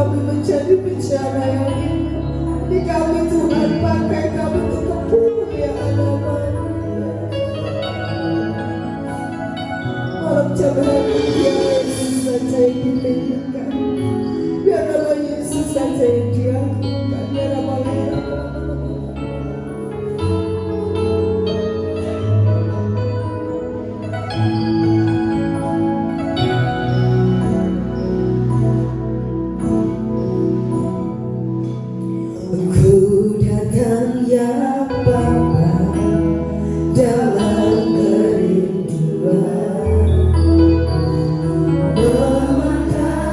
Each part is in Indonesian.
kami menjadi bencana yang indah. Di kami Tuhan, pakai kami untuk kemuliaan nama-Mu. Malam jamaah Yesus saja yang ditinggikan. Biar nama Yesus saja yang diagungkan. Biar nama Yesus. Ku datang ya Bapa dalam kerinduan, memandang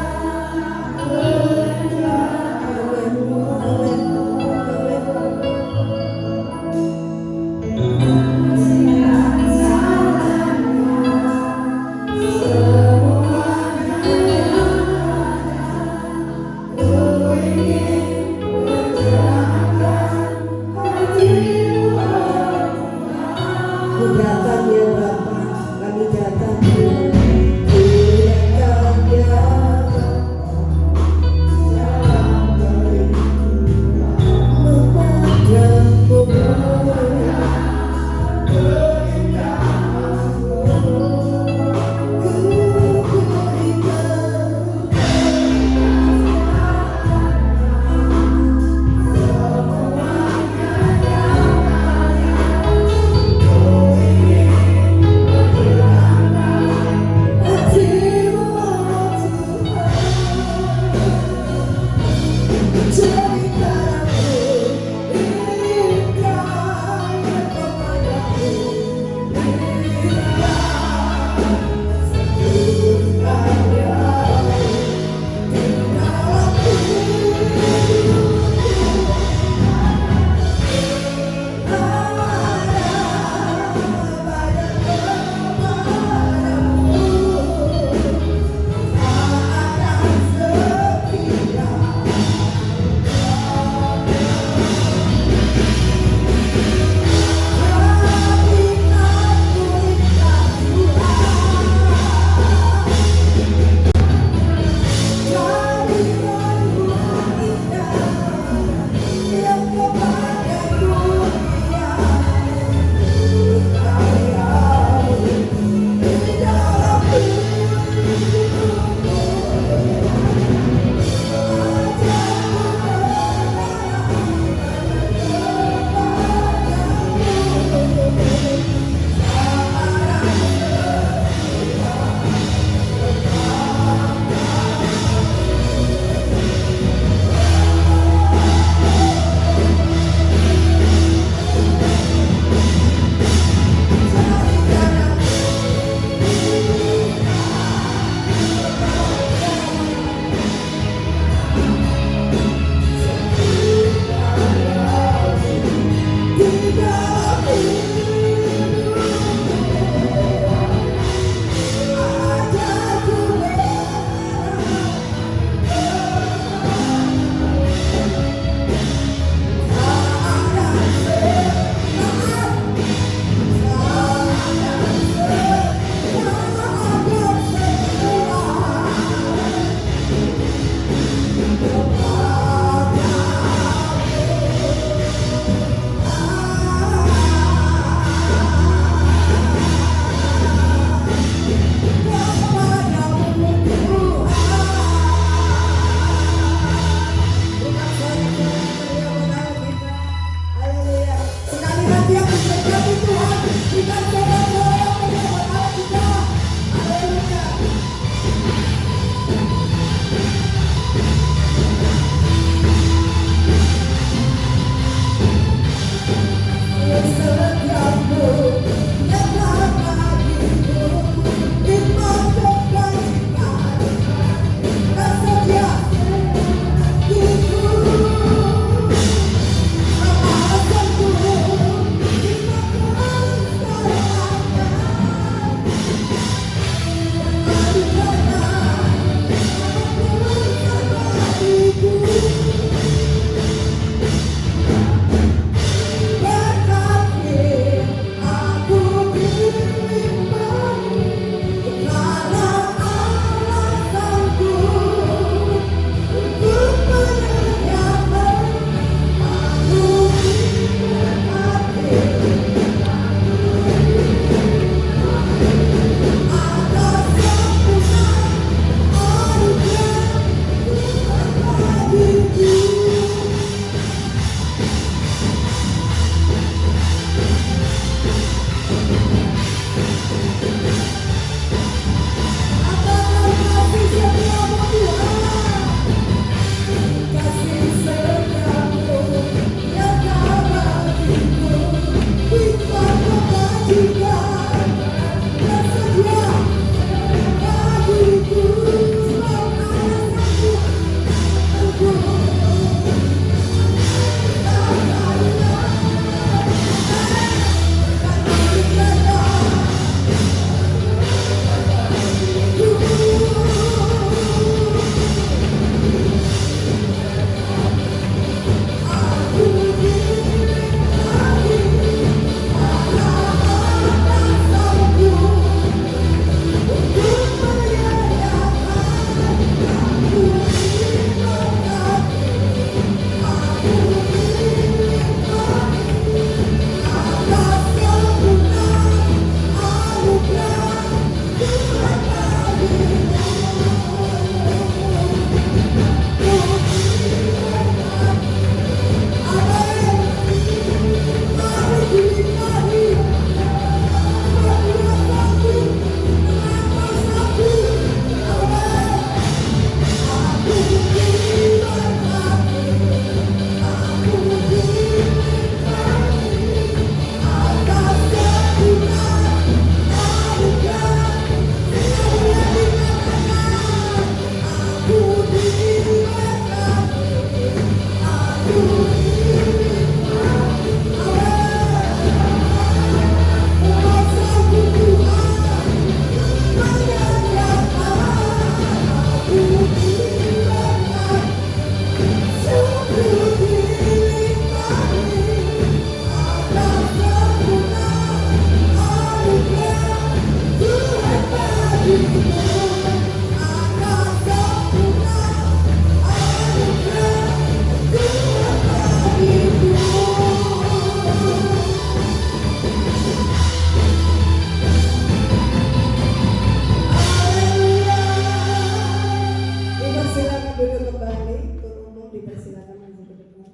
Silakan duduk kembali. Untuk umum dipersilakan maju ke depan.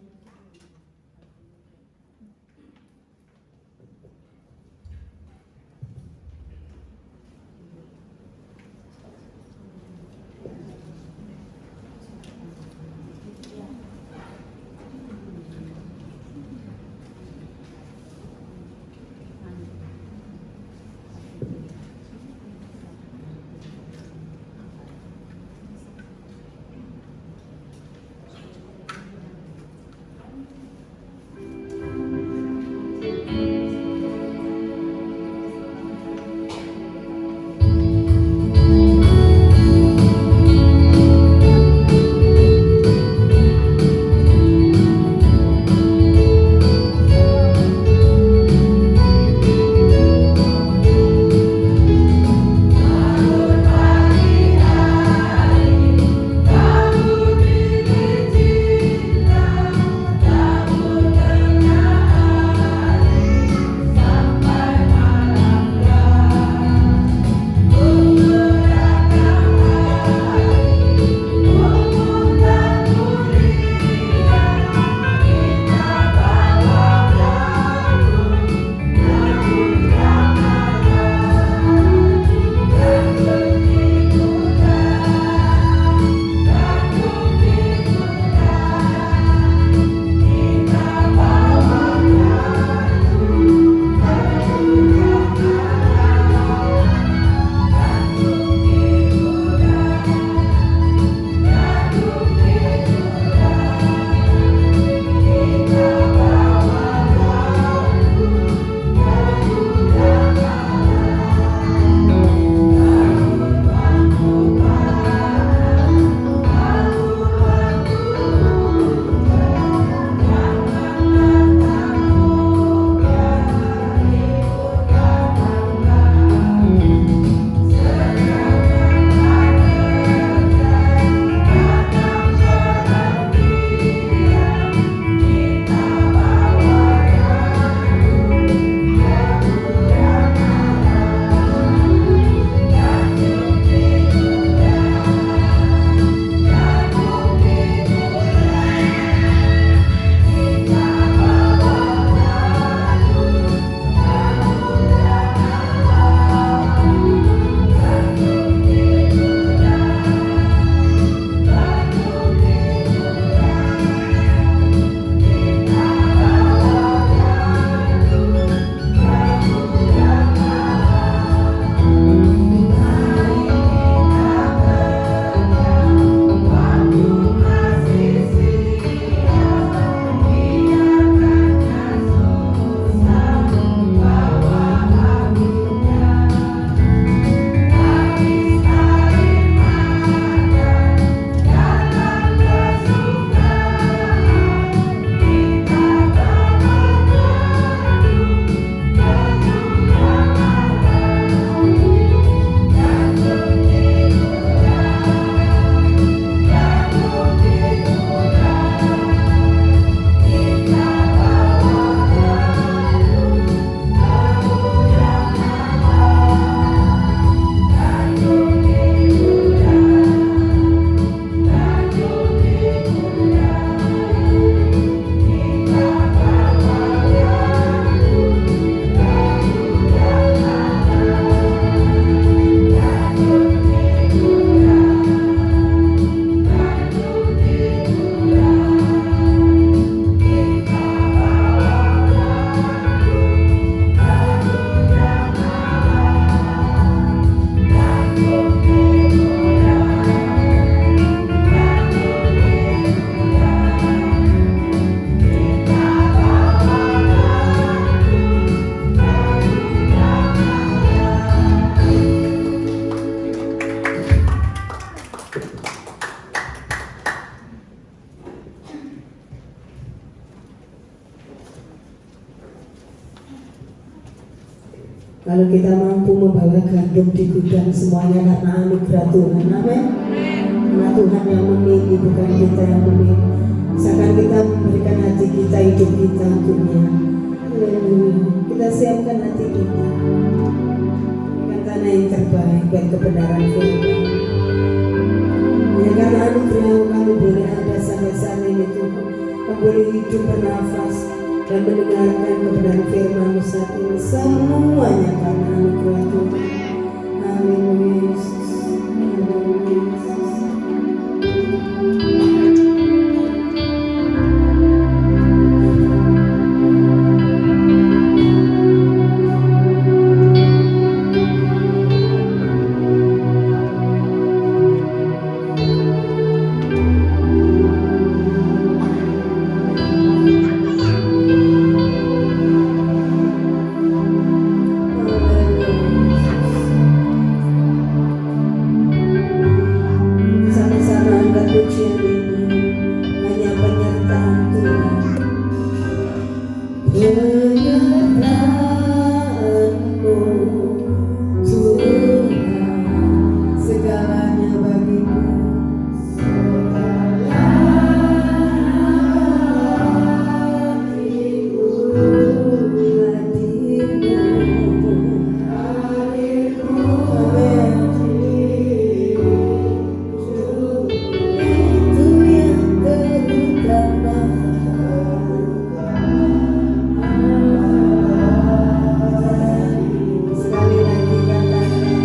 Kalau kita mampu membawa gandum di gudang semuanya karena anugerah Tuhan, amin. Karena Tuhan yang memilih, bukan kita yang memilih. Misalkan kita memberikan hati kita, hidup kita untuknya. Haleluya. Kita siapkan hati kita dengan tanah yang terbaik buat kebenaran firman. Hanya karena anugerah kami boleh ada sampai saat ini Tuhan. Kami boleh hidup bernafas dan mendengarkan kebenaran firman-Mu saat ini. Semuanya karena anugerah Tuhan. Haleluya Yesus. Haleluya Yesus. Sama-sama angkat pujian ini hanya penyertaan Tuhan. Penyertaan-Mu Tuhan, segalanya bagimu. Sekali lagi katakan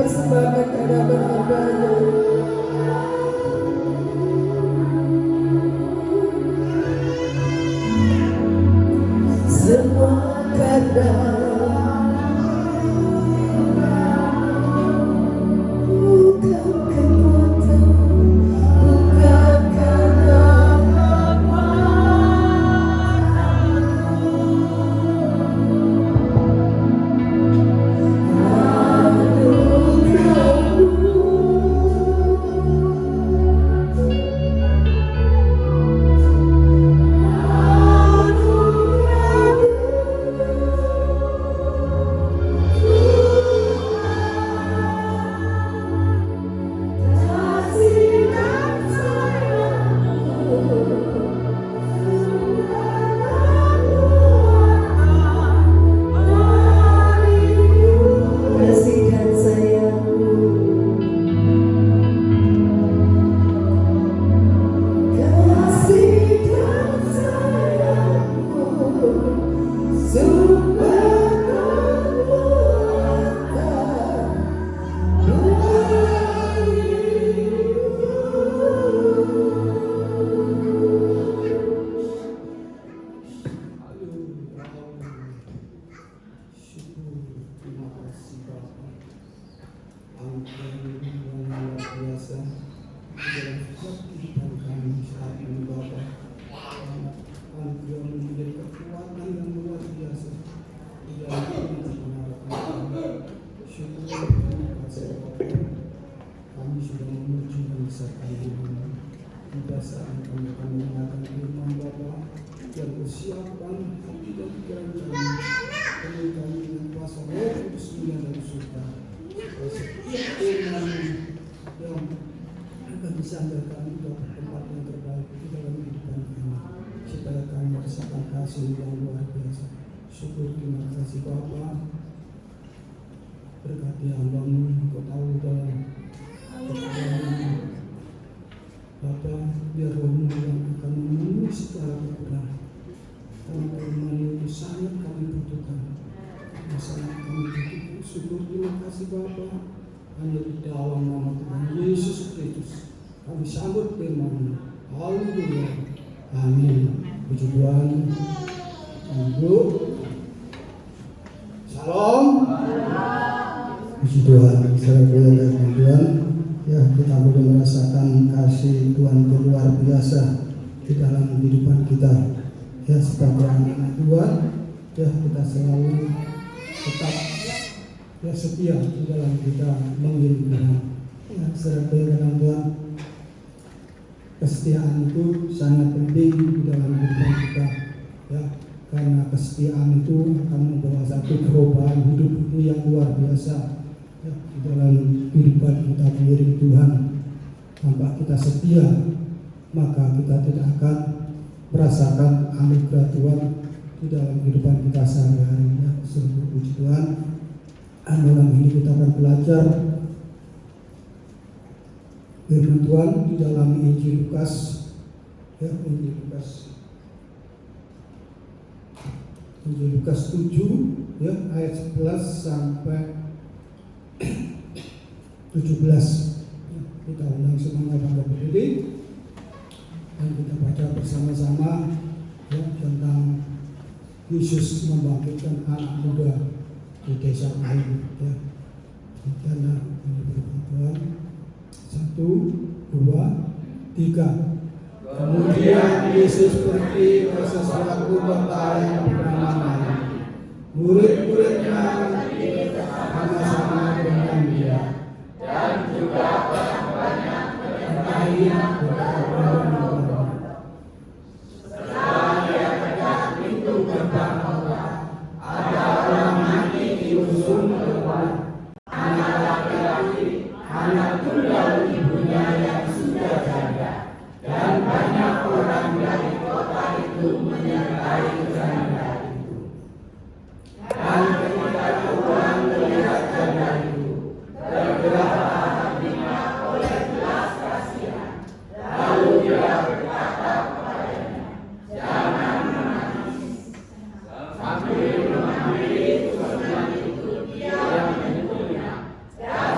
persembahan karena berhambanya. Semua karena bukan kekuatan, bukan karena kasih dan sayangmu, kasih dan sayangmu, sumber kekuatan Terima kasih Bapak. Anugerah yang luar biasa dalam setiap kehidupan kami saat ini Bapak. Anugerah menjadi kekuatan yang luar biasa di dalam kehidupan kami. Syukur terima kasih Bapak. Kami sudah memuji dan menyertai Tuhan. Pada saat kami akan mendengarkan firman Bapak yang bersiapkan hati dan pikiran kami. Penuhi kami dengan kuasa Roh Kudus dari surga. Setiap firman yang akan disampaikan itu tempat yang terbaik di dalam kehidupan kami, supaya kami merasakan kasih yang luar biasa. Syukur terima kasih Bapa. Berkati hamba-Mu, Engkau tahu dalam keadaan Bapa, biar Roh-Mu yang akan memenuhi segala kekurangan. Karena firman itu sangat kami butuhkan. Sangat kami butuhkan. Syukur terima kasih Bapa. Hanya di dalam nama Tuhan Yesus Kristus kami sambut firman-Mu. Haleluya. Amin. Puji Tuhan. Ibu. Salam. Puji Tuhan. Saudara dan Tuhan. Ya, kita boleh merasakan kasih Tuhan yang luar biasa di dalam kehidupan kita. Ya, sebagai anak Tuhan, ya kita selalu tetap ya setia di dalam kita mengiring Tuhan. Ya, saudara Tuhan, kesetiaan itu sangat penting di dalam kehidupan kita. Ya, karena kesetiaan itu akan membawa satu perubahan hidup itu yang luar biasa. Ya, di dalam kehidupan kita mengiring Tuhan, tanpa kita setia, maka kita tidak akan merasakan anugerah Tuhan di dalam kehidupan kita sehari-hari. Ya, sungguh puji Tuhan. Malam ini kita akan belajar firman Tuhan di dalam Injil Lukas. Ya, Injil Lukas 7 ya, ayat 11 sampai 17. Ya, kita undang semangat Anda berdiri dan kita baca bersama-sama ya, tentang Yesus membangkitkan anak muda di desa lain. Ya, kita Tuhan. 1, 2, 3. Kemudian Yesus pergi ke sesuatu kota yang bernama Nain. Murid-muridnya sama-sama dengan dia, dan juga orang banyak berkait berkata-kata. Setelah dia dekat pintu gerbang kota, ada orang mati di ujung keluar, anak laki-laki, anak tunggal ibunya yang sudah janda, dan banyak orang dari kota itu menyertai janda itu. Dan ketika Tuhan melihat janda itu, tergeraklah hatinya oleh belas kasihan. Lalu dia berkata kepadanya, jangan menangis. Sambil mengambil tujuan itu dia menyentuhnya, dan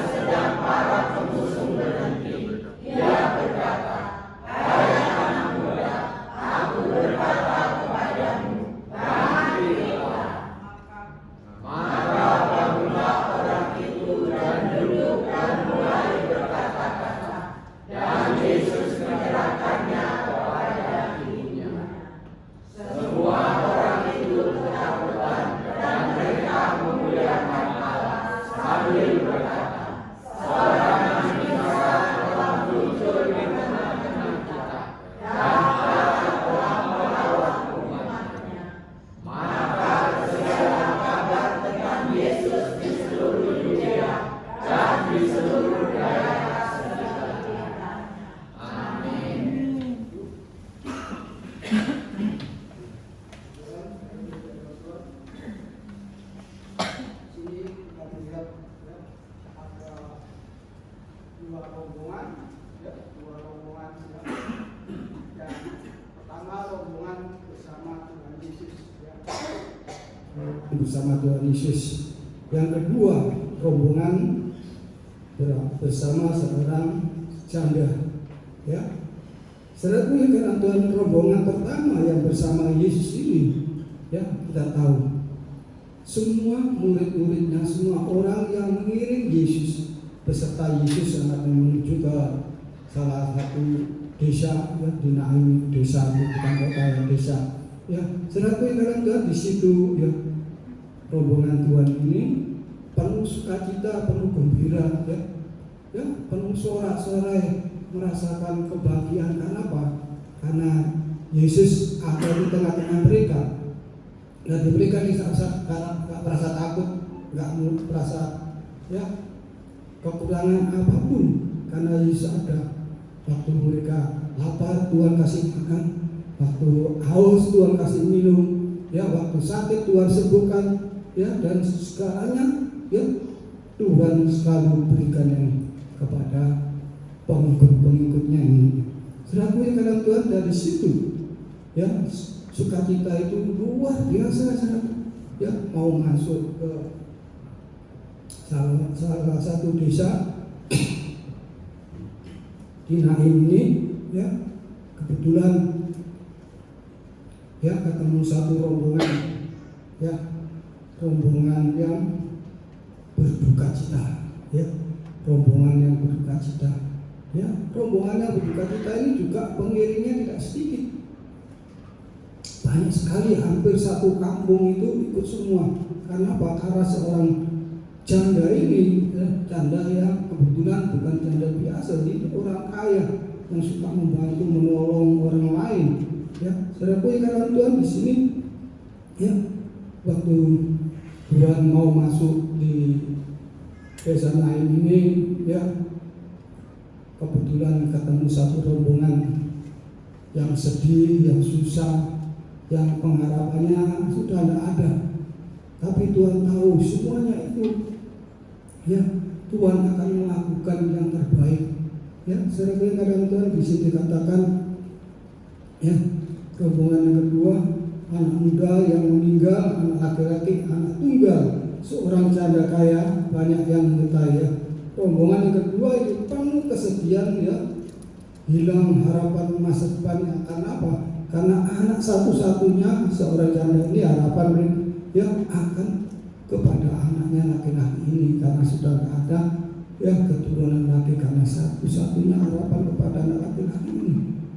dua rombongan, ya, ya. Yang pertama rombongan bersama Tuhan Yesus, ya. Bersama Tuhan Yesus. Yang kedua rombongan bersama seorang janda, ya. Saudara karena Tuhan, rombongan pertama yang bersama Yesus ini, ya, kita tahu semua murid-muridnya, semua orang yang mengiring Yesus beserta Yesus akan menuju ke salah satu desa, ya, di Naim, desa bukan kota, ya, desa, ya. Saudara karena Tuhan di situ, ya, rombongan Tuhan ini penuh sukacita, penuh gembira, ya, ya, penuh sorak-sorai, merasakan kebahagiaan. Karena apa? Karena Yesus ada di tengah-tengah mereka. Dan mereka nggak merasa takut, nggak merasa, ya, kekurangan apapun, karena Yesus ada. Waktu mereka lapar, Tuhan kasih makan. Waktu haus, Tuhan kasih minum. Ya, waktu sakit, Tuhan sembuhkan. Ya, dan segalanya, ya, Tuhan selalu berikan yang kepada pengikut-pengikutnya ini. Selaku kadang Tuhan dari situ, ya, sukacita itu luar biasa, ya. Mau masuk ke salah satu desa di Naim ini, ya, kebetulan, ya, ketemu satu rombongan, ya, rombongan yang berduka cita, ya, rombongan yang berduka cita. Ya, rombongan yang berduka cita ini juga pengiringnya tidak sedikit, banyak sekali, hampir satu kampung itu ikut semua. Karena apa? Karena seorang janda ini, ya, janda yang kebetulan bukan janda biasa, ini orang kaya yang suka membantu menolong orang lain. Ya, saudara karena Tuhan di sini, ya, waktu Tuhan mau masuk di desa Naim ini, ya, kebetulan ketemu satu rombongan yang sedih, yang susah, yang pengharapannya sudah tidak ada. Tapi Tuhan tahu semuanya itu, ya, Tuhan akan melakukan yang terbaik. Ya, sering kadang Tuhan di sini dikatakan, ya, rombongan yang kedua, anak muda yang meninggal, anak laki-laki, anak tunggal, seorang janda kaya, banyak yang menyertai, ya. Rombongan yang kedua itu penuh kesedihan, ya, hilang harapan masa depannya. Karena apa? Karena anak satu-satunya seorang janda ini harapan, ya, akan kepada anaknya laki-laki ini, karena sudah tidak ada, ya, keturunan laki, karena satu-satunya harapan kepada anak laki-laki ini,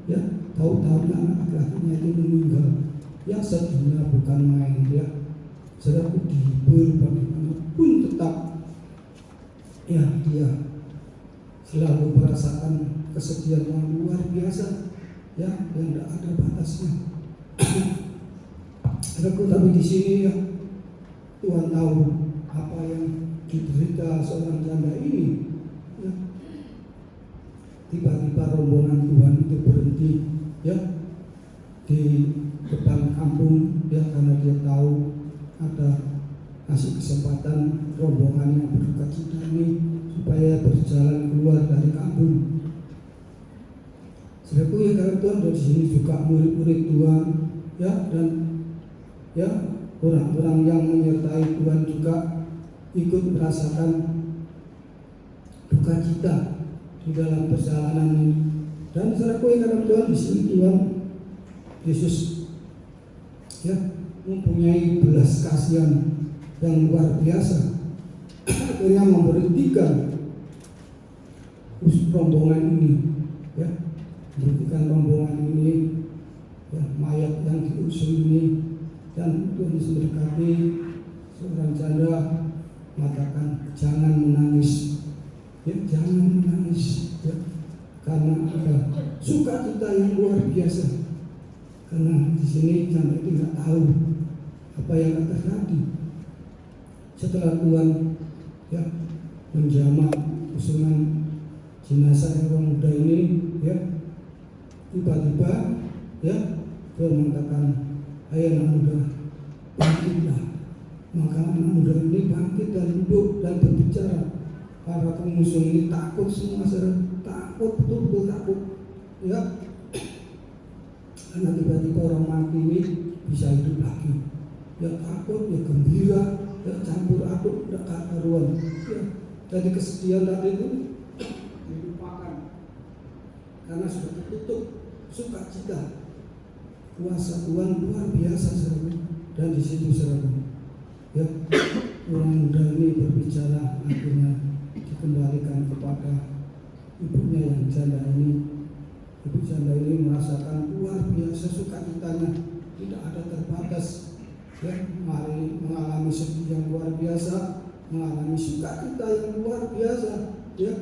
ya, tahu-tahu anak laki-lakinya itu meninggal. Ya, sedihnya bukan main, ya. Saudara dihibur bagaimanapun tetap, ya, dia selalu merasakan kesedihan yang luar biasa, ya, yang tidak ada batasnya. Tapi di sini, ya, Tuhan tahu apa yang diderita seorang janda ini, ya. Tiba-tiba rombongan Tuhan itu berhenti, ya, di depan kampung, ya, karena dia tahu ada kasih kesempatan rombongan yang berduka cita ini supaya berjalan keluar dari kampung. Sebab ya, karena Tuhan dari sini juga murid-murid Tuhan, ya, dan, ya, orang-orang yang menyertai Tuhan juga ikut merasakan duka cita di dalam perjalanan ini. Dan sebab ya, karena Tuhan di sini Tuhan Yesus, ya, mempunyai belas kasihan yang luar biasa. Akhirnya memberhentikan rombongan ini, ya, memberhentikan rombongan ini, ya, mayat yang diusung ini. Dan Tuhan Yesus mendekati seorang janda, mengatakan jangan menangis, ya, jangan menangis, ya, karena ada sukacita yang luar biasa. Karena di sini janda itu tidak tahu apa yang akan terjadi setelah Tuhan, ya, menjamak usungan jenazah orang muda ini, ya. Tiba-tiba, ya, Tuhan mengatakan, ayo anak muda, bangkitlah. Maka anak muda ini bangkit dan duduk dan berbicara. para pengusung ini takut semua, saudara, takut, betul-betul takut, ya, karena tiba-tiba orang mati ini bisa hidup lagi, ya takut, ya gembira, ya campur aduk, ya karuan, ya. Jadi kesedihan tadi itu dilupakan karena sudah tertutup sukacita. Kuasa Tuhan luar biasa, saudara, dan di situ, saudara, ya, orang muda ini berbicara, akhirnya dikembalikan kepada ibunya yang janda ini. Ibu janda ini merasakan luar biasa sukacitanya, tidak ada terbatas, ya, mari mengalami sedih yang luar biasa, mengalami sukacita yang luar biasa, ya.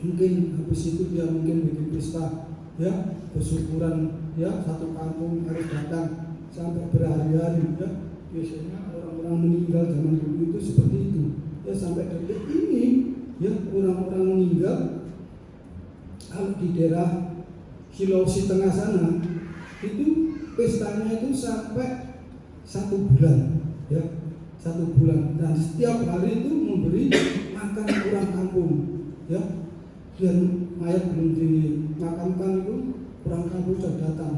Mungkin habis itu dia mungkin bikin pesta, ya, bersyukuran, ya, satu kampung harus datang sampai berhari-hari, ya. Biasanya orang-orang meninggal zaman dulu itu seperti itu, ya, sampai detik ini, ya, orang-orang meninggal kalau di daerah Sulawesi Tengah sana itu pestanya itu sampai 1 bulan, ya, 1 bulan, dan setiap hari itu memberi makan orang kampung, ya, dan mayat belum dimakamkan itu orang kampung sudah datang,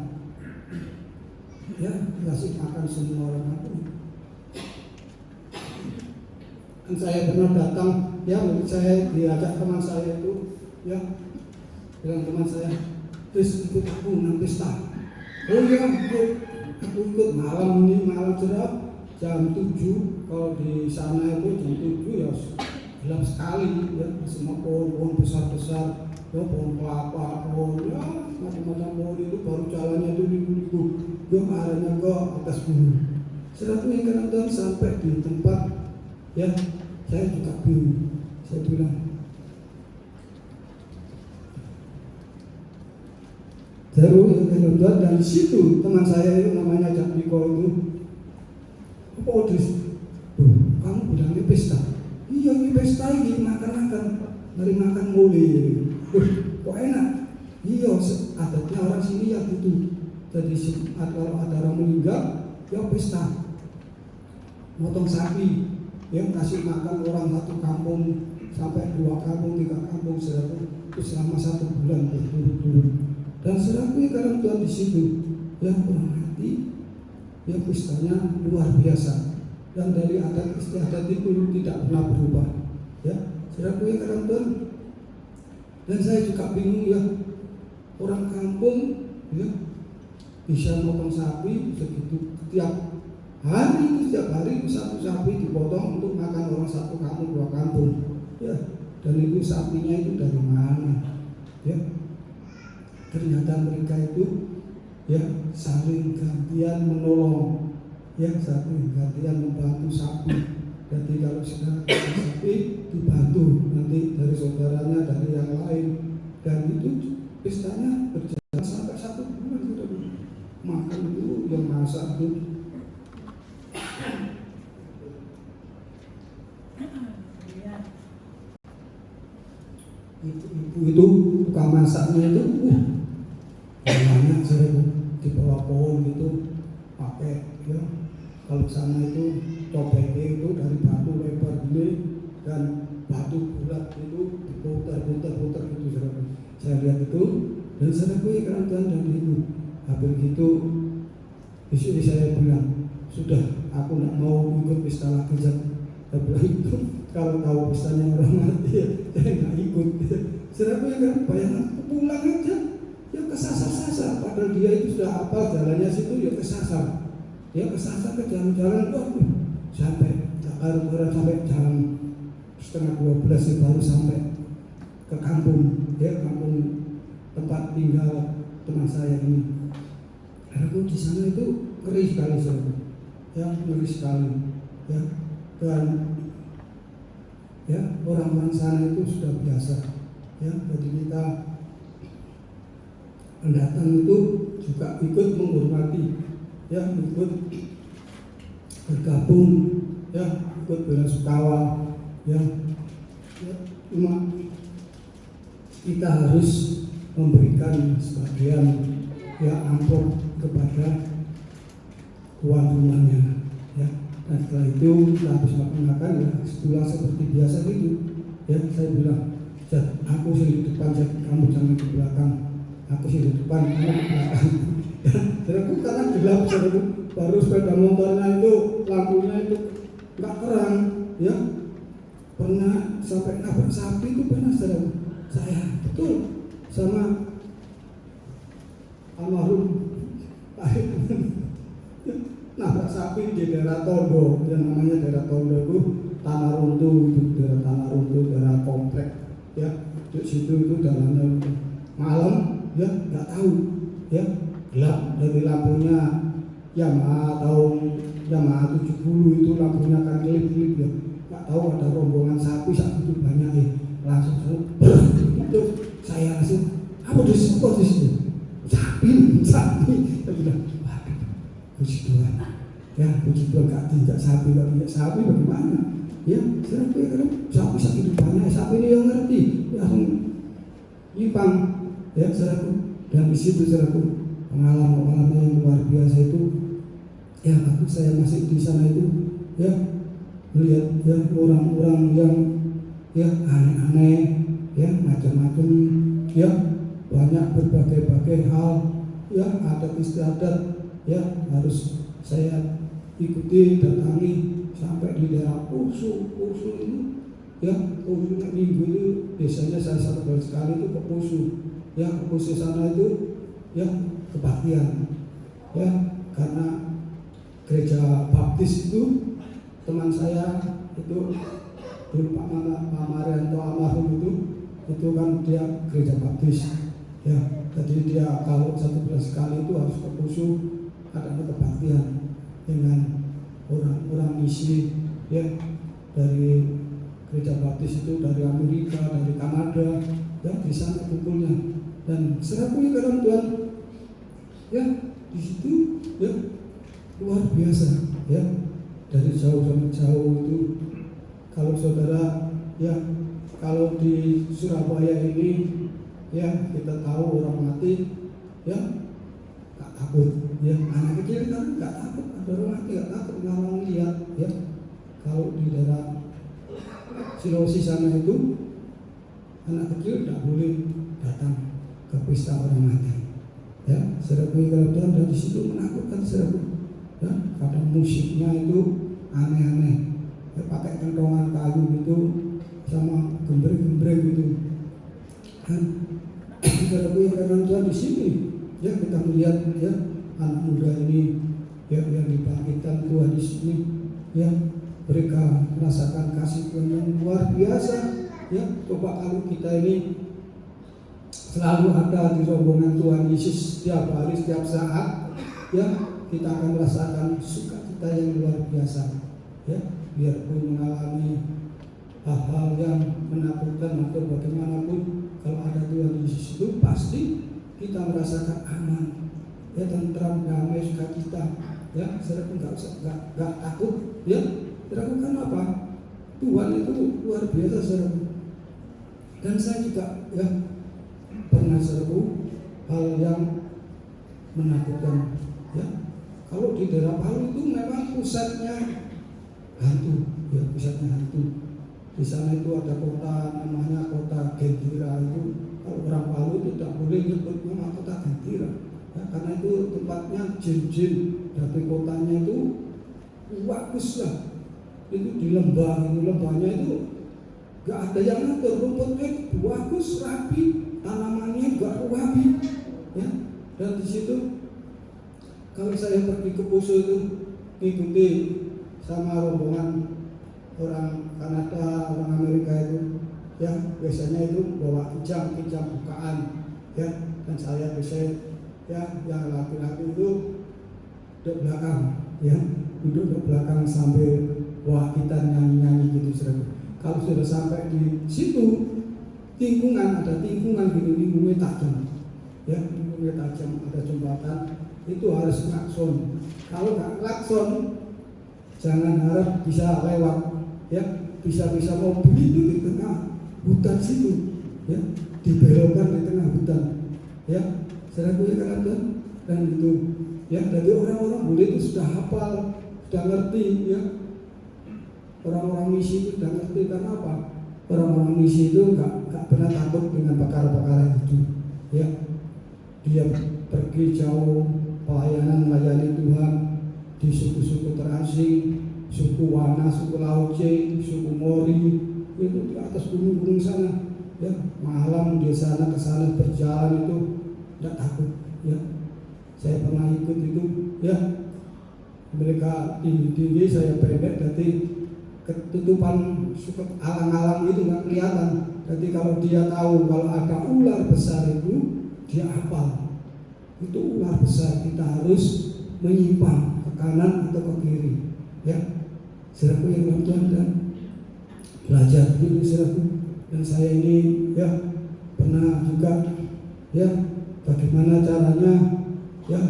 ya, dikasih makan semua orang kampung. Dan saya pernah datang, ya, saya diajak teman saya itu, ya, bilang teman saya, terus ikut aku nang pesta. Oh iya, aku ikut malam ini, malam cerah jam 7. Kalau di sana itu jam 7 ya gelap sekali, ya, semua pohon-pohon besar-besar, ya, pohon kelapa, pohon, ya, macam-macam pohon itu baru jalannya itu liku-liku, ya, arahnya ke atas gunung. Setelah kadang-kadang sampai di tempat, ya, saya juga bingung. Saya bilang, Jaru yang dan di situ teman saya itu namanya Jakmiko itu, apa Odris? Tuh, kamu bilangnya pesta? Iya, ini pesta ini makan-makan, dari makan mulai. Kok enak? Iya, adatnya orang sini ya gitu. Jadi kalau ada orang meninggal, ya pesta, motong sapi, ya, kasih makan orang 1 kampung sampai 2 kampung, 3 kampung, itu selama 1 bulan berturut-turut. Dan serapi kadang Tuhan di situ, yang orang mati, yang pestanya luar biasa, dan dari adat istiadat itu tidak pernah berubah, ya. Serapi kadang Tuhan, dan saya juga bingung, ya, orang kampung, ya, bisa motong sapi segitu tiap hari, itu setiap hari 1 sapi dipotong untuk makan orang 1 kampung, 2 kampung, ya. Dan itu sapinya itu dari mana, ya? Ternyata mereka itu, ya, saling gantian menolong, ya, saling gantian membantu sapi. Jadi kalau sudah sapi dibantu nanti dari saudaranya, dari yang lain, dan itu pestanya berjalan sampai 1 bulan. Sudah makan dulu, yang masak itu. Ibu itu tukang masaknya itu, banyak, saya di bawah pohon gitu pakai, ya, kalau sana itu cobeknya itu dari batu lebar gini dan batu bulat itu diputar-putar gitu, saya lihat itu, dan saya keren dan itu. Habis itu besok saya bilang, sudah, aku tidak mau ikut pesta lagi. Saya bilang itu, kalau tahu pestanya orang mati, ya, saya nggak ikut. Saya kan bayangkan pulang aja, ya, kesasar-sasar, padahal dia itu sudah apa jalannya situ, ya kesasar, ya, kesasar ke jalan-jalan, waduh, sampai baru sampai jam 11:30 ya, baru sampai ke kampung, ya, kampung tempat tinggal teman saya ini. Aku di sana itu ngeri sekali, ya, ngeri sekali, ya, dan, ya, orang-orang sana itu sudah biasa, ya, jadi kita pendatang itu juga ikut menghormati, ya, ikut bergabung, ya, ikut belasungkawa, ya, cuma kita harus memberikan sebagian, ya, amplop kepada tuan rumahnya, ya, dan setelah itu habis makan, ya, setelah seperti biasa gitu, Ya saya bilang, Zat, aku sih di depan, Zat, kamu jangan di belakang. Aku sih di depan, kamu di belakang. Ya, saudaraku, karena gelap, saudaraku. Baru sepeda motornya itu lampunya itu nggak terang, ya. Pernah sampai nabrak sapi itu pernah, saudaraku. Saya betul sama almarhum nabrak sapi di daerah Tondo, yang namanya daerah Tondo itu tanah runtuh, itu daerah tanah runtuh, daerah komplek, ya. Di situ itu jalannya malam, ya nggak tahu, ya gelap dari lampunya Yamaha 70 itu lampunya kan kelip-kelip, ya nggak tahu ada rombongan sapi saat itu banyak, langsung itu saya langsung apa di situ sapi saya bilang waduh puji Tuhan, ya puji Tuhan, gak tidak sapi bagaimana, ya sapi kan sapi itu banyak, sapi ini yang ngerti langsung nyimpang, ya saudaraku. Dan di situ saudaraku pengalaman yang luar biasa itu, ya waktu saya masih di sana itu, ya melihat ya orang-orang yang ya aneh-aneh, ya macam-macam, ya banyak berbagai-bagai hal, ya adat istiadat, ya harus saya ikuti datangi sampai di daerah Poso ini, ya Poso minggu itu biasanya saya satu kali sekali itu ke Poso, ya ke Poso sana itu ya kebaktian, ya karena gereja Baptis itu teman saya itu dulu Pak Marianto almarhum itu kan dia gereja Baptis, ya jadi dia kalau 11 kali itu harus ke Poso ada kebaktian dengan orang-orang misi, ya dari gereja Baptis itu dari Amerika, dari Kanada, ya di sana kumpulnya. Dan serapunya dalam Tuhan, ya di situ ya luar biasa, ya dari jauh sampai jauh itu. Kalau saudara, ya kalau di Surabaya ini, ya kita tahu orang mati, ya gak takut, ya anak kecil kan gak takut, ada orang mati gak takut, ngawang lihat, ya. Kalau di daerah Sulawesi sana itu anak kecil tidak boleh datang ke pesta orang mati, ya serabu kerajaan, dan di situ menakutkan serabu, ya kadang musiknya itu aneh-aneh, ya pakai kentongan kayu gitu sama gembreng-gembreng gitu kan. Serabu kerajaan di sini, ya kita melihat ya anak muda ini, ya yang dibangkitkan Tuhan di sini, ya mereka merasakan kasih Tuhan yang luar biasa, ya coba kalau kita ini selalu ada di rombongan Tuhan Yesus setiap hari, setiap saat, ya kita akan merasakan sukacita yang luar biasa, ya biarpun mengalami hal-hal yang menakutkan atau bagaimanapun, kalau ada Tuhan Yesus itu pasti kita merasakan aman, ya tentram, damai, sukacita, ya saya pun nggak takut, ya dilakukan apa? Tuhan itu luar biasa, saudara. Dan saya juga ya pernah serbu hal yang menakutkan, ya. Kalau di daerah Palu itu memang pusatnya hantu, ya pusatnya hantu. Di sana itu ada kota namanya kota Gendira itu. Kalau orang Palu tidak boleh nyebut nama kota Gendira, ya, karena itu tempatnya jin-jin. Dari kotanya itu bagus lah. Itu di lembah, itu lembahnya itu gak ada yang ngatur, rumputnya bagus, rapi, tanamannya gak rapi, ya. Dan di situ kalau saya pergi ke Poso itu ngikuti sama rombongan orang Kanada, orang Amerika itu, ya biasanya itu bawa kijang bukaan, ya. Dan saya biasanya ya yang laki-laki itu duduk belakang, ya duduk ke belakang sambil wah kita nyanyi-nyanyi gitu, saudara. Kalau sudah sampai di situ tikungan, ada tikungan gini, lingkungannya tajam, ya lingkungannya tajam, ada jembatan, itu harus klakson. Kalau nggak klakson jangan harap bisa lewat, ya bisa mobil itu di tengah hutan situ, ya dibelokkan di tengah hutan, ya saudara punya kan, dan itu ya dari orang-orang boleh itu sudah hafal, sudah ngerti, ya orang-orang misi itu sudah ngerti. Karena apa? orang-orang misi itu nggak pernah takut dengan perkara-perkara itu, ya. Dia pergi jauh pelayanan melayani Tuhan di suku-suku terasing, suku Wana, suku Lauce, suku Mori, itu di atas gunung-gunung sana, ya. Malam di sana ke sana berjalan itu tidak takut, ya. Saya pernah ikut itu, ya. Mereka tinggi-tinggi, saya pendek, jadi ketutupan suka alang-alang itu nggak kelihatan. Jadi kalau dia tahu kalau ada ular besar itu, dia hafal. Itu ular besar, kita harus menyimpang ke kanan atau ke kiri, ya. Saudaraku yang Tuhan, dan belajar ini saudaraku. Dan saya ini, ya, pernah juga, ya, bagaimana caranya, ya,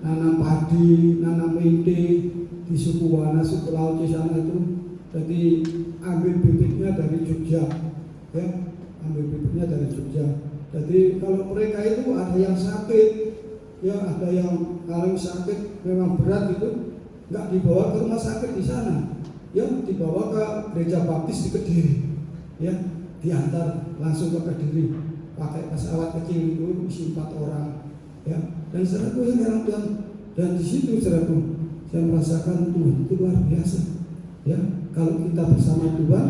nanam padi, nanam mede di suku Wana, suku Lauce sana itu. Jadi ambil bibitnya dari Jogja, ya, ambil bibitnya dari Jogja. Jadi kalau mereka itu ada yang sakit, ya, ada yang kalau sakit memang berat itu, nggak dibawa ke rumah sakit di sana, ya, dibawa ke gereja Baptis di Kediri, ya, diantar langsung ke Kediri pakai pesawat kecil itu isi 4 orang, ya. Dan saudaraku yang heran Tuhan, dan di situ saudaraku saya merasakan Tuhan itu luar biasa, ya. Kalau kita bersama Tuhan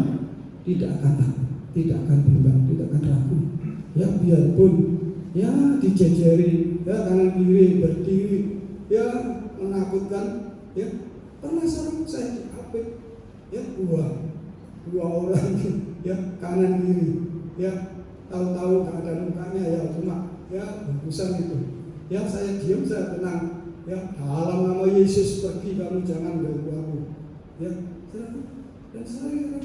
tidak akan takut, tidak akan bimbang, tidak akan ragu, ya. Biarpun, ya, dijejeri, ya, kanan kiri berdiri, ya, menakutkan, ya. Pernah saya diapit, ya, dua orang, ya, kanan kiri, ya. Tahu-tahu gak ada mukanya, ya, cuma, ya, bungkusan itu, ya. Saya diam, saya tenang, ya. Dalam nama Yesus pergi, kamu jangan ganggu aku, ya. Dan saya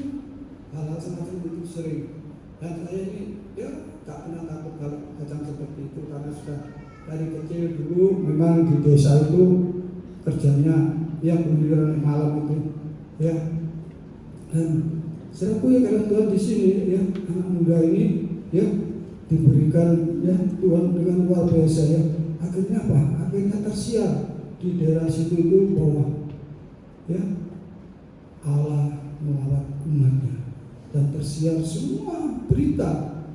hal-hal semacam itu sering. Dan saya ini, ya, tak pernah takut kalau macam seperti itu, karena sudah dari kecil dulu memang di desa itu kerjanya, ya, giliran malam itu, ya. Dan saudaraku ya, kalau Tuhan di sini, ya, anak muda ini, ya, diberikan, ya, Tuhan dengan luar biasa, ya. Akhirnya apa? Akhirnya tersiar di daerah situ itu bahwa, ya, Allah melawat umatnya, dan tersiar semua berita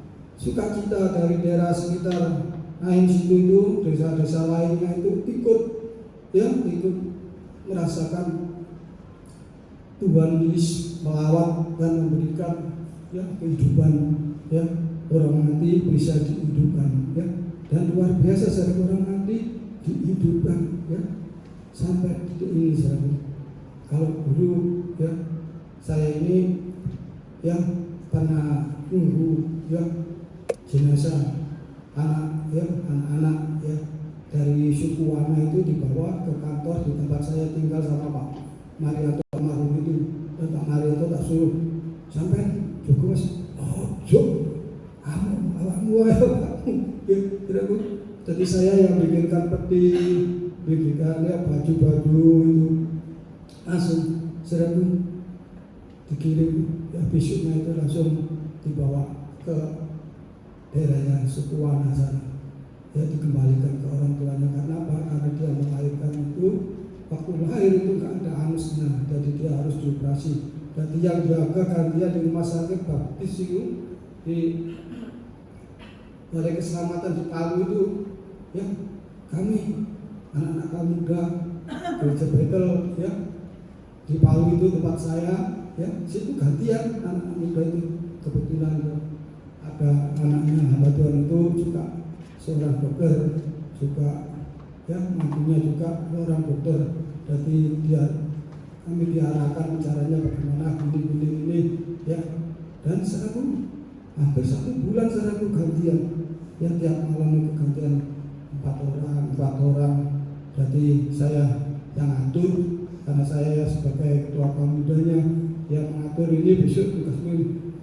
sukacita dari daerah sekitar lain situ itu, desa-desa lainnya itu ikut, ya, ikut merasakan Tuhan Yesus melawat dan memberikan, ya, kehidupan, ya, orang mati bisa dihidupkan, ya. Dan luar biasa saudara, orang mati dihidupkan, ya, sampai titik ini saudara. Kalau dulu, ya, saya ini, ya, pernah nunggu, ya, jenazah anak-anak, ya, dari suku Wana itu dibawa ke kantor di tempat saya tinggal sama Pak Marianto almarhum itu. Dan Pak Marianto tak suruh sampai Joko Mas, oh Jok, awakmu ayo, ya, tidak. Jadi saya yang bikinkan peti, bikinkan, ya, baju-baju itu, langsung saudaraku dikirim, ya, besoknya itu langsung dibawa ke daerahnya suku Wana sana, ya, dikembalikan ke orang tuanya. Karena apa? Karena dia melahirkan itu, waktu lahir itu nggak ada anusnya, jadi dia harus dioperasi. Jadi yang jaga kan dia di rumah sakit Baptis itu, di Balai Keselamatan di Palu itu, ya, kami anak-anak muda gereja Betel, ya, di Palu itu tempat saya, ya, situ gantian anak muda itu. Kebetulan, ya, ada anaknya hamba Tuhan itu juga seorang dokter, juga, ya, mantunya juga seorang dokter. Jadi kami diarahkan caranya bagaimana ini, ya. Dan saudaraku hampir 1 bulan saudaraku gantian, ya, tiap malam itu gantian 4 orang. Jadi saya yang atur, karena saya sebagai ketua kaum mudanya yang mengatur ini. Besok tugasnya,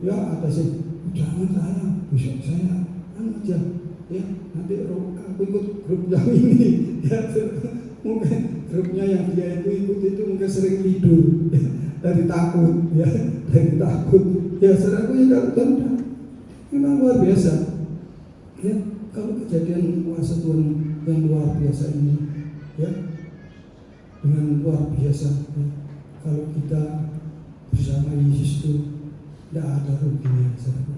ya, ada sih, jangan saya, besok saya aja, ya, nanti aku ikut grup yang ini, ya. Mungkin grupnya yang dia ikut itu mungkin sering tidur, ya, dari takut, ya, ya. Saudaraku ya, kalau memang luar biasa, ya, kalau kejadian kuasa Tuhan yang luar biasa ini, ya, dengan luar biasa, ya, kalau kita bersama Yesus itu tidak ada ruginya, saudara.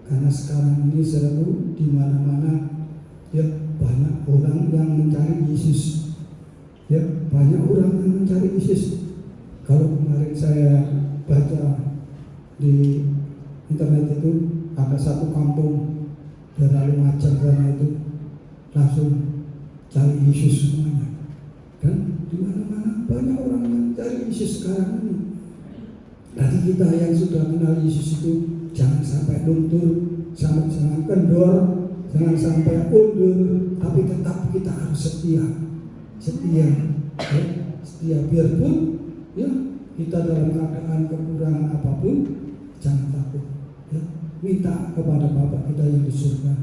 Karena sekarang ini saudara, di mana-mana ya banyak orang yang mencari Yesus. Ya, banyak orang yang mencari Yesus. Kalau kemarin saya baca di internet itu ada satu kampung dari Lumajang sana itu langsung cari Yesus semuanya. Dan di mana-mana banyak orang yang cari Yesus sekarang ini. Jadi kita yang sudah kenal Yesus itu jangan sampai luntur, jangan kendor, jangan sampai undur, tapi tetap kita harus setia, ya, setia biarpun ya kita dalam keadaan kekurangan apapun, jangan takut. Ya, minta kepada Bapa kita yang di surga,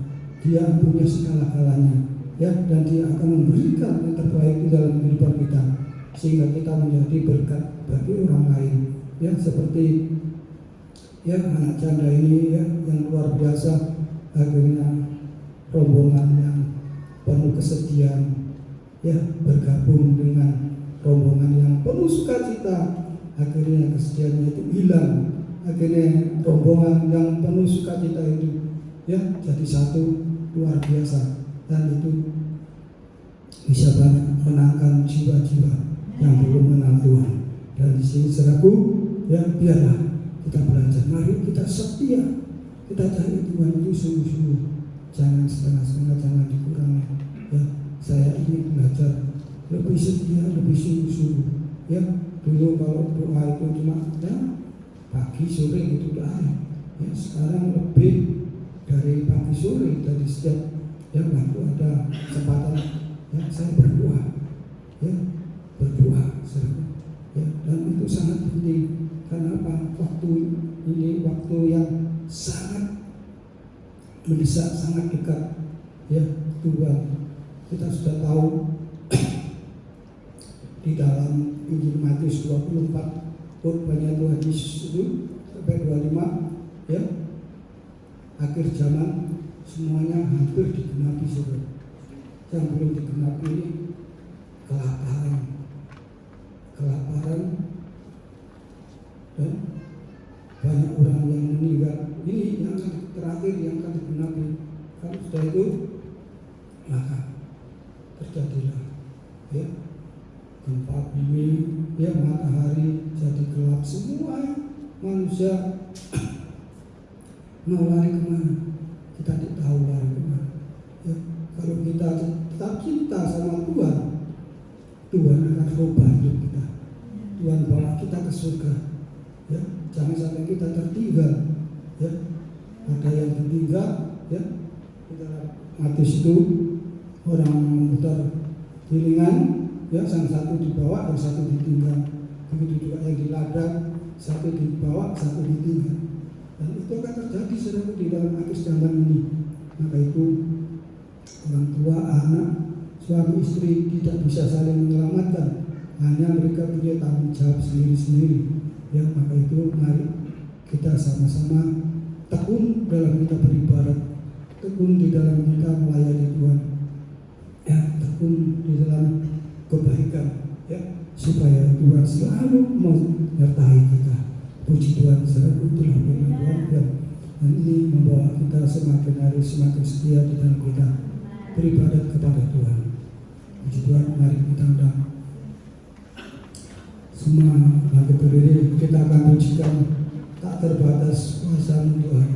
Dia punya segala-galanya, ya, dan Dia akan memberikan yang terbaik di dalam kehidupan kita, sehingga kita menjadi berkat bagi orang lain. Ya, seperti ya anak janda ini ya yang luar biasa, akhirnya rombongan yang penuh kesedihan ya bergabung dengan rombongan yang penuh sukacita, akhirnya kesedihannya itu hilang, akhirnya rombongan yang penuh sukacita itu ya jadi satu, luar biasa, dan itu bisa banyak menangkan jiwa-jiwa yang belum mengenal Tuhan. Dan di sini saudaraku, ya biarlah kita belajar, mari kita setia, kita cari Tuhan itu sungguh-sungguh, jangan setengah-setengah, jangan dikurangi. Ya, saya ingin belajar lebih setia, lebih sungguh-sungguh. Ya, dulu kalau doa itu cuma ya, pagi sore gitu doa. Ya, sekarang lebih dari pagi sore, dari setiap ya waktu ada kesempatan ya saya berdoa, ya berdoa, ya, dan itu sangat penting. Karena apa? Waktu ini waktu yang sangat mendesak, sangat dekat ya Tuhan. Kita sudah tahu di dalam Injil Matius 24 khotbahnya Tuhan Yesus itu sampai 25 ya, akhir zaman semuanya hampir digenapi saudara. Yang belum digenapi ini kelaparan dan banyak orang yang meninggal. Ini yang terakhir yang akan digenapi. Kalau sudah itu maka terjadilah ya gempa bumi, ya matahari jadi gelap, semua manusia mau lari kemana? Kita tidak tahu lari kemana. Ya, kalau kita tetap cinta sama Tuhan, Tuhan akan rubah hidup kita. Tuhan bawa kita ke surga. Ya, jangan sampai kita tertinggal. Ya, ada yang tertinggal. Ya, kita Matius itu orang memutar piringan, ya, yang satu dibawa, yang satu ditinggal. Begitu juga yang di ladang, satu dibawa, satu ditinggal. Dan itu akan terjadi saudara di dalam akhir zaman ini. Maka itu orang tua, anak, suami istri tidak bisa saling menyelamatkan. Hanya mereka punya tanggung jawab sendiri-sendiri. Ya, maka itu mari kita sama-sama tekun dalam kita beribadat, tekun di dalam kita melayani Tuhan, ya, tekun di dalam kebaikan, ya, supaya Tuhan selalu menyertai kita. Puji Tuhan, saudara, itulah firman Tuhan, dan ini membawa kita semakin hari semakin setia di dalam kita beribadat kepada Tuhan. Puji Tuhan, mari kita undang semua bangkit berdiri, kita akan pujikan tak terbatas kuasa Tuhan.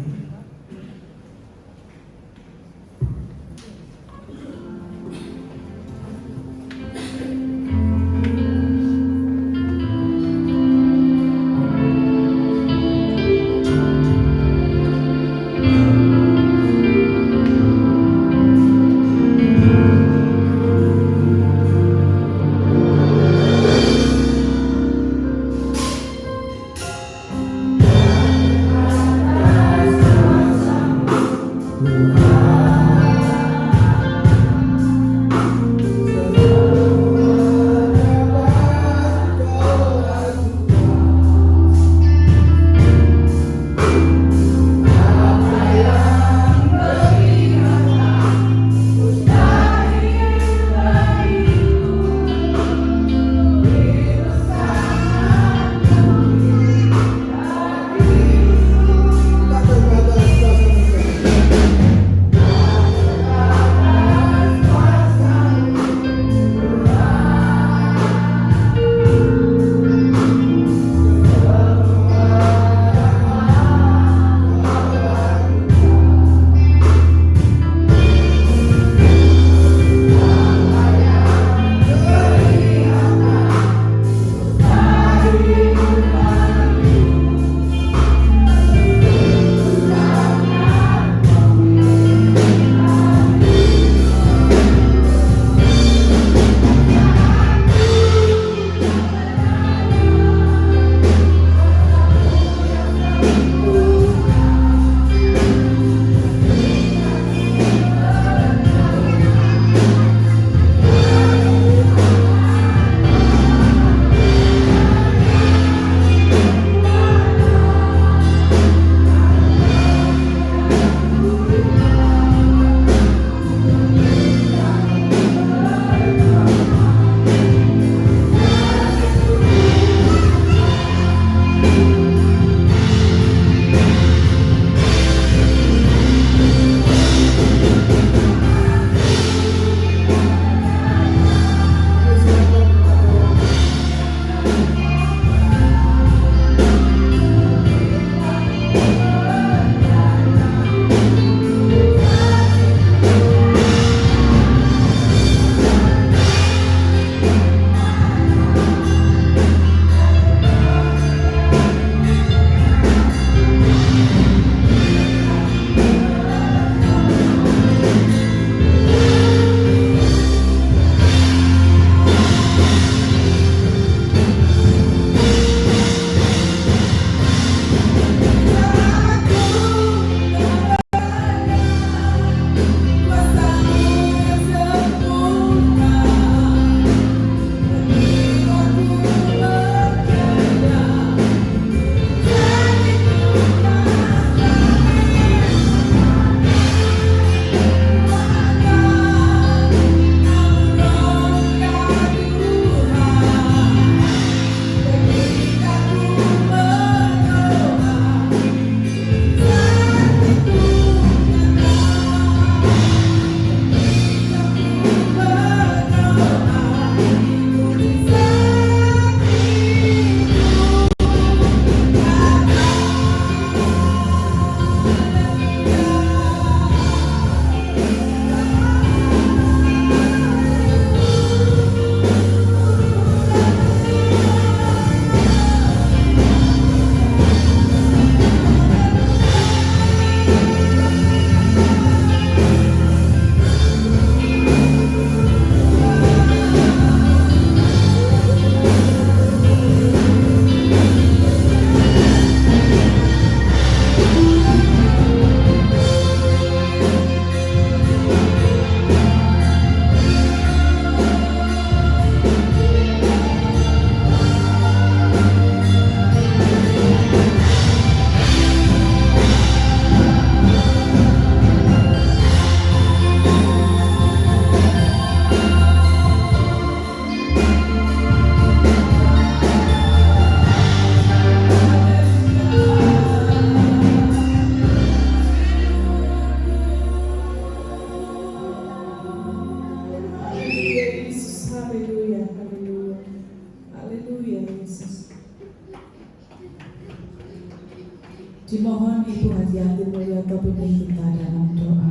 pimpin kita dalam doa.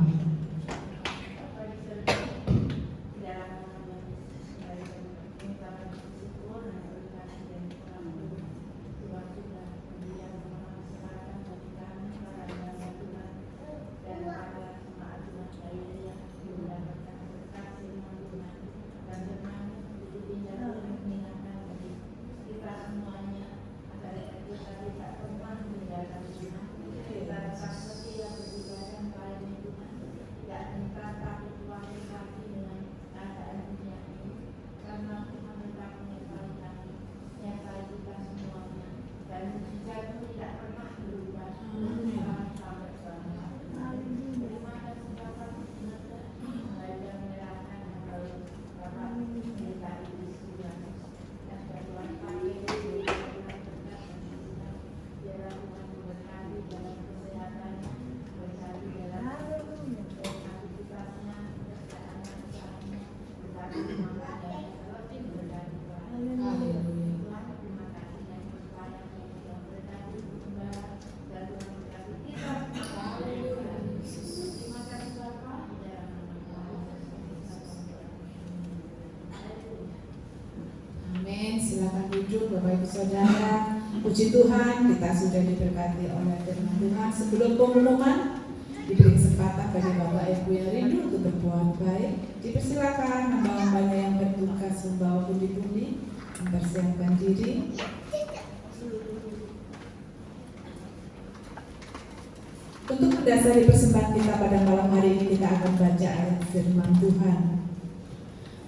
Silakan duduk Bapak Ibu Saudara. Puji Tuhan, kita sudah diberkati oleh firman Tuhan. Sebelum pengumuman, diberi kesempatan bagi Bapak Ibu yang rindu untuk berbuat baik. Dipersilakan hamba-hambanya yang bertugas membawa pundi-pundi, mempersiapkan diri. Untuk mendasari persembahan kita pada malam hari ini, kita akan baca ayat firman Tuhan.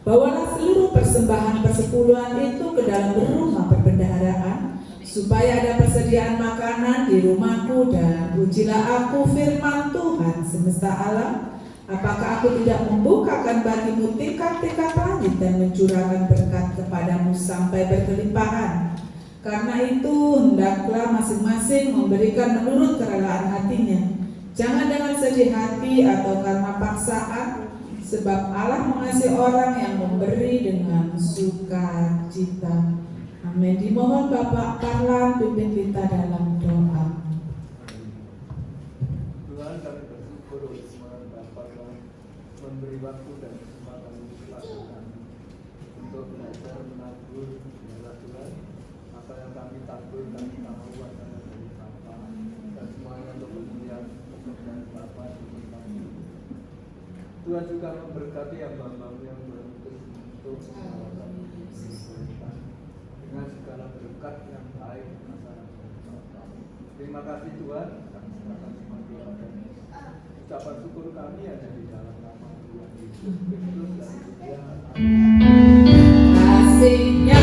Bawalah seluruh persembahan persepuluhan itu ke dalam rumah perbendaharaan, supaya ada persediaan makanan di rumahku, dan ujilah aku firman Tuhan semesta alam. Apakah aku tidak membukakan bagimu tingkat-tingkat langit dan mencurahkan berkat kepadamu sampai berkelimpahan? Karena itu hendaklah masing-masing memberikan menurut kerelaan hatinya, jangan dengan sedih hati atau karena paksaan, sebab Allah mengasihi orang yang memberi dengan sukacita. Amin. Dimohon Bapak Parlan pimpin kita dalam doa. Tuhan, kami bersyukur mendapatkan memberi waktu dan kesempatan untuk lakukan untuk belajar menabur adalah Tuhan. Apa yang kami tabur kami tahu adalah dari Bapa, dan semuanya untuk kemuliaan pekerjaan Bapa di kami. Tuhan juga memberkati hamba-Hamba yang berutus untuk melakukan pemerintahan dengan segala berkat yang baik masyarakat Bapa. Terima kasih Tuhan, kami serahkan semua doa dan ucapan syukur kami ada di dalam nama Tuhan Yesus Kristus dan Dia. Kasihnya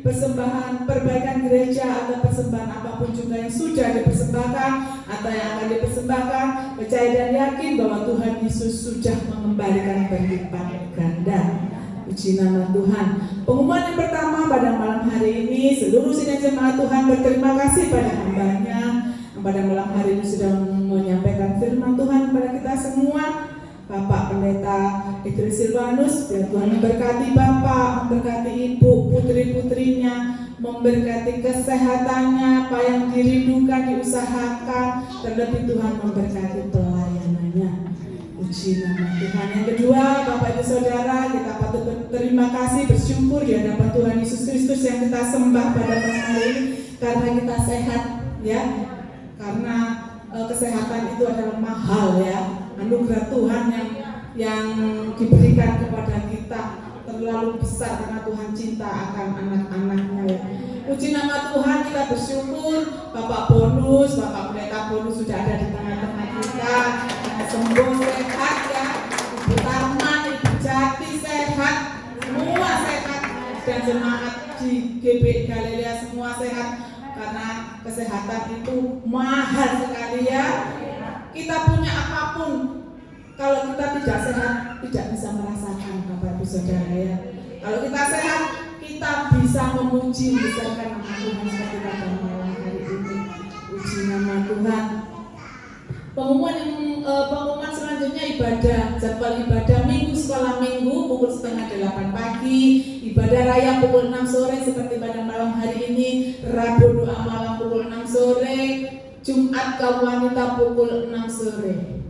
persembahan perbaikan gereja atau persembahan apapun juga yang sudah dipersembahkan atau yang akan dipersembahkan, percaya dan yakin bahwa Tuhan Yesus sudah mengembalikan berlipat ganda. Puji nama Tuhan. Pengumuman yang pertama pada malam hari ini, seluruh sidang jemaat Tuhan berterima kasih pada hambanya pada malam hari ini sudah menyampaikan firman Tuhan kepada kita semua. Bapak Pendeta Idris Silvanus, biar Tuhan memberkati Bapak, memberkati Ibu, putri-putrinya, memberkati kesehatannya, apa yang dirindukan, diusahakan, terlebih Tuhan memberkati pelayanannya. Puji nama Tuhan. Yang kedua, Bapak Ibu Saudara, kita patut berterima kasih, bersyukur di hadapan Tuhan Yesus Kristus yang kita sembah pada malam hari ini karena kita sehat, ya. Karena kesehatan itu adalah mahal, ya. Anugerah Tuhan yang diberikan kepada kita terlalu besar karena Tuhan cinta akan anak-anaknya, ya. Puji nama Tuhan, kita bersyukur Bapak Bonus, Bapak Pendeta Bonus sudah ada di tengah-tengah kita, sembuh sehat, ya. Ibu Tarman, Ibu Jati sehat, semua sehat, dan jemaat di GBI Galilea semua sehat, karena kesehatan itu mahal sekali, ya. Kita punya apapun, kalau kita tidak sehat tidak bisa merasakan, Bapak Ibu Saudara, ya. Kalau kita sehat, kita bisa memuji, membesarkan nama Tuhan seperti pada malam hari ini. Puji nama Tuhan. Pengumuman selanjutnya ibadah jadwal ibadah minggu sekolah minggu pukul 7:30 pagi, ibadah raya pukul 6 sore seperti pada malam hari ini, Rabu doa malam pukul 6 sore, Jumat kaum wanita pukul 6 sore.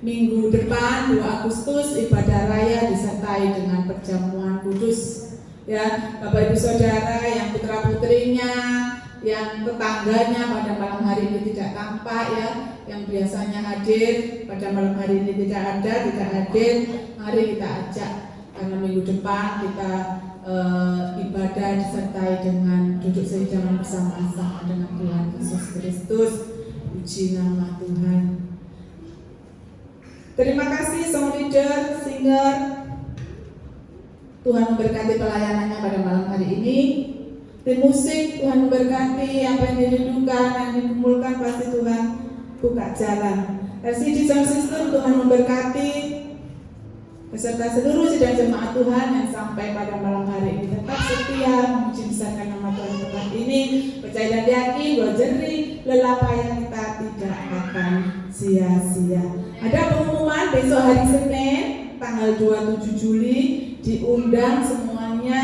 Minggu depan 2 Agustus ibadah raya disertai dengan perjamuan kudus, ya. Bapak Ibu Saudara yang putra putrinya, yang tetangganya pada malam hari ini tidak tampak, ya, yang biasanya hadir pada malam hari ini tidak hadir, mari kita ajak, karena minggu depan kita ibadah disertai dengan duduk sejaman bersama-sama dengan Tuhan Yesus Kristus. Puji nama Tuhan. Terima kasih song leader, singer. Tuhan memberkati pelayanannya pada malam hari ini. Tim musik, Tuhan memberkati apa yang dirindukan, yang dikumpulkan, pasti Tuhan buka jalan. RCD Sound System, Tuhan memberkati beserta seluruh sidang jemaat Tuhan yang sampai pada malam hari ini tetap setia memuji besarkan nama Tuhan tempat ini, percaya dan yakin bahwa jerih lelah payah kita tidak akan sia-sia. Ada pengumuman besok hari Senin tanggal 27 Juli diundang semuanya,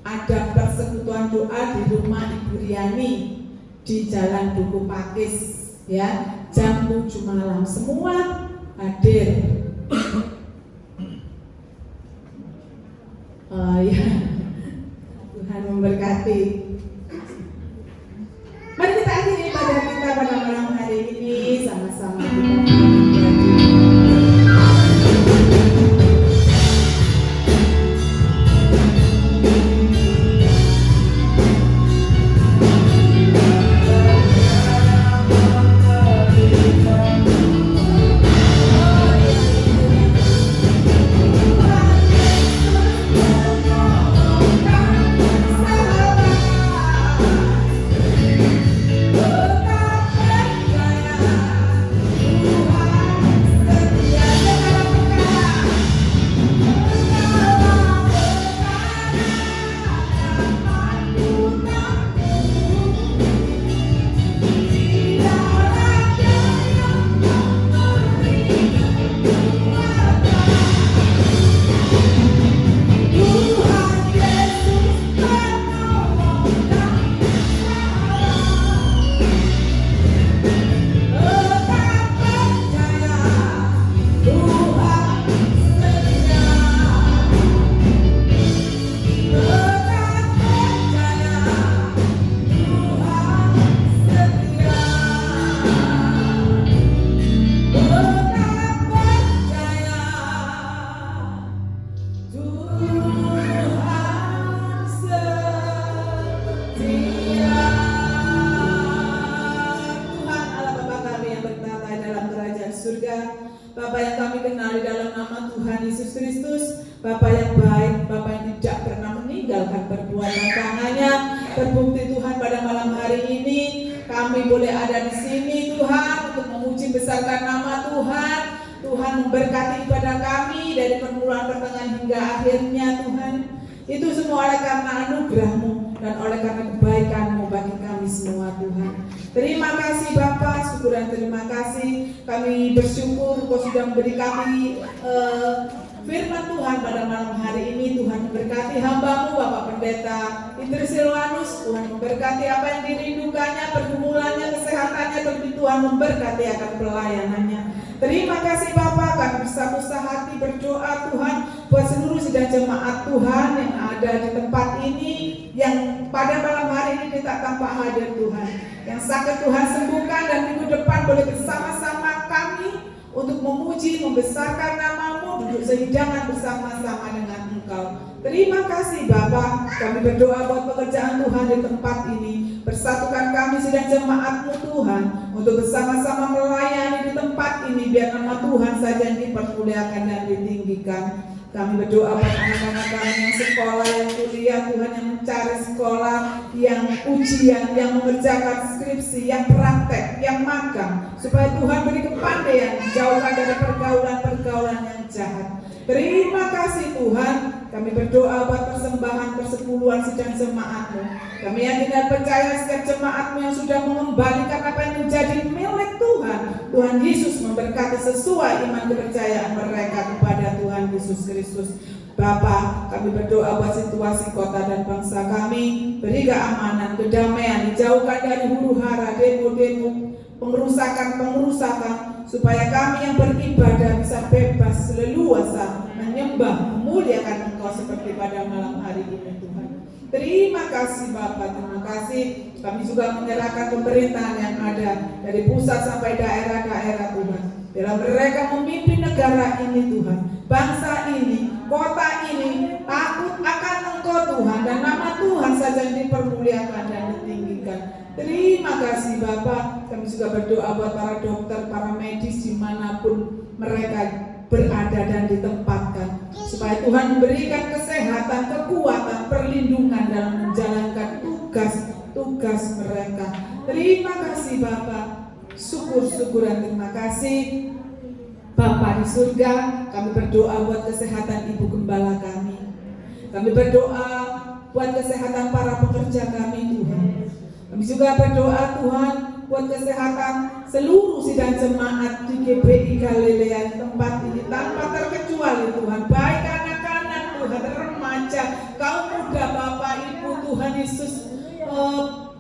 ada persekutuan doa di rumah Ibu Riani di Jalan Duku Pakis, ya, jam 7 malam, semua hadir. Ya, Tuhan memberkati. Mari kita akhiri ibadah kita pada malam hari ini, sama-sama kita menikmati. Bapa yang kami kenali dalam nama Tuhan Yesus Kristus, Bapa yang baik, Bapa yang tidak pernah meninggalkan perbuatan tangannya. Terbukti Tuhan pada malam hari ini kami boleh ada di sini Tuhan untuk memuji besarkan nama Tuhan. Tuhan memberkati ibadah kami dari permulaan pertengahan hingga akhirnya Tuhan. Itu semua oleh karena anugerah-Mu dan oleh karena kebaikan-Mu bagi kami kami semua Tuhan. Terima kasih Bapa, syukur dan terima kasih. Kami bersyukur Kau sudah memberi kami firman Tuhan pada malam hari ini. Tuhan memberkati hamba-Mu Bapak Pendeta Idris Silwanus. Tuhan memberkati apa yang dirindukannya, pergumulannya, kesehatannya, tapi Tuhan memberkati akan pelayanannya. Terima kasih Bapak, kami bersama hati berdoa Tuhan buat seluruh sidang jemaat Tuhan yang ada di tempat ini, yang pada malam hari ini tidak tampak hadir Tuhan. Yang sakit Tuhan sembuhkan, dan minggu depan boleh bersama-sama kami untuk memuji, membesarkan nama-Mu, duduk sehidangan bersama-sama dengan Engkau. Terima kasih Bapa, kami berdoa buat pekerjaan Tuhan di tempat ini. Persatukan kami sidang jemaat-Mu Tuhan, untuk bersama-sama melayani di tempat ini, biar nama Tuhan saja yang dipermuliakan dan ditinggikan. Kami berdoa buat anak-anak kami yang sekolah, yang kuliah, Tuhan, yang mencari sekolah, yang ujian, yang mengerjakan skripsi, yang praktek, yang magang, supaya Tuhan beri kepandaian, jauhkan dari pergaulan-pergaulan yang jahat. Terima kasih Tuhan, kami berdoa buat persembahan persepuluhan sidang jemaat-Mu. Kami yakin dan percaya setiap jemaat-Mu yang sudah mengembalikan apa yang menjadi milik Tuhan, Tuhan Yesus memberkati sesuai iman kepercayaan mereka kepada Tuhan Yesus Kristus. Bapa, kami berdoa buat situasi kota dan bangsa kami, beri keamanan, kedamaian, dijauhkan dari huru-hara, demo-demo, pengerusakan, supaya kami yang beribadah bisa bebas, leluasa, menyembah, memuliakan Engkau seperti pada malam hari ini Tuhan. Terima kasih Bapak, terima kasih. Kami juga menyerahkan pemerintahan yang ada dari pusat sampai daerah-daerah Tuhan. Dalam mereka memimpin negara ini Tuhan, bangsa ini, kota ini, takut akan Engkau Tuhan, dan nama Tuhan saja yang dipermuliakan dan ditinggikan. Terima kasih Bapak. Kami juga berdoa buat para dokter, para medis dimanapun mereka berada dan ditempatkan, supaya Tuhan memberikan kesehatan, kekuatan, perlindungan dalam menjalankan tugas mereka. Terima kasih Bapak. Syukur dan terima kasih Bapa di surga. Kami berdoa buat kesehatan Ibu Gembala kami. Kami berdoa buat kesehatan para pekerja kami Tuhan. Kami juga berdoa Tuhan buat kesehatan seluruh sidang jemaat di GBI Galilea tempat ini tanpa terkecuali Tuhan, baik anak-anak Tuhan, remaja, kaum muda, Bapak Ibu, Tuhan Yesus,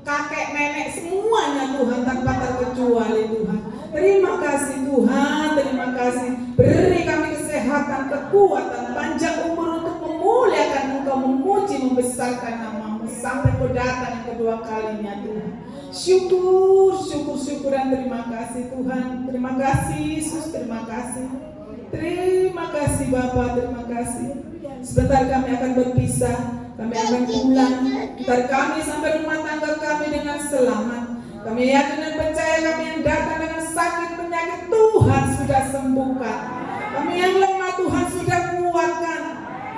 kakek nenek, semuanya Tuhan tanpa terkecuali Tuhan. Terima kasih Tuhan, terima kasih. Beri kami kesehatan, kekuatan, panjang umur untuk memuliakan Engkau, memuji, membesarkan nama-Mu sampai Kau datang yang kedua kalinya Tuhan. Syukur dan terima kasih Tuhan. Terima kasih Yesus, terima kasih. Terima kasih Bapa, terima kasih. Sebentar kami akan berpisah, kami akan pulang. Ntar kami sampai rumah tangga kami dengan selamat. Kami yakin dan percaya kami yang datang dengan sakit penyakit Tuhan sudah sembuhkan. Kami yang lemah Tuhan sudah kuatkan.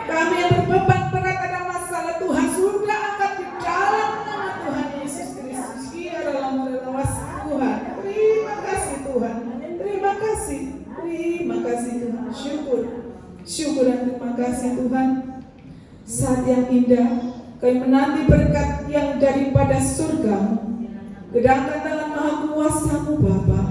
Kami yang berbeban berat ada masalah Tuhan sudah angkat di dalam nama Tuhan Yesus Kristus. Dia dalam lewas Tuhan. Terima kasih Tuhan. Terima kasih. Terima kasih Tuhan. Syukur dan terima kasih Tuhan. Saat yang indah kami menanti berkat yang daripada surga-Mu. Kedangkan tangan Maha Kuasa-Mu Bapa,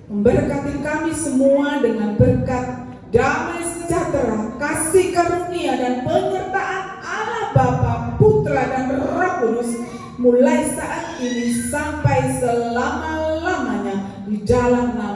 memberkati kami semua dengan berkat damai sejahtera, kasih karunia dan penyertaan Allah Bapa, Putra dan Roh Kudus, mulai saat ini sampai selama-lamanya di dalam nama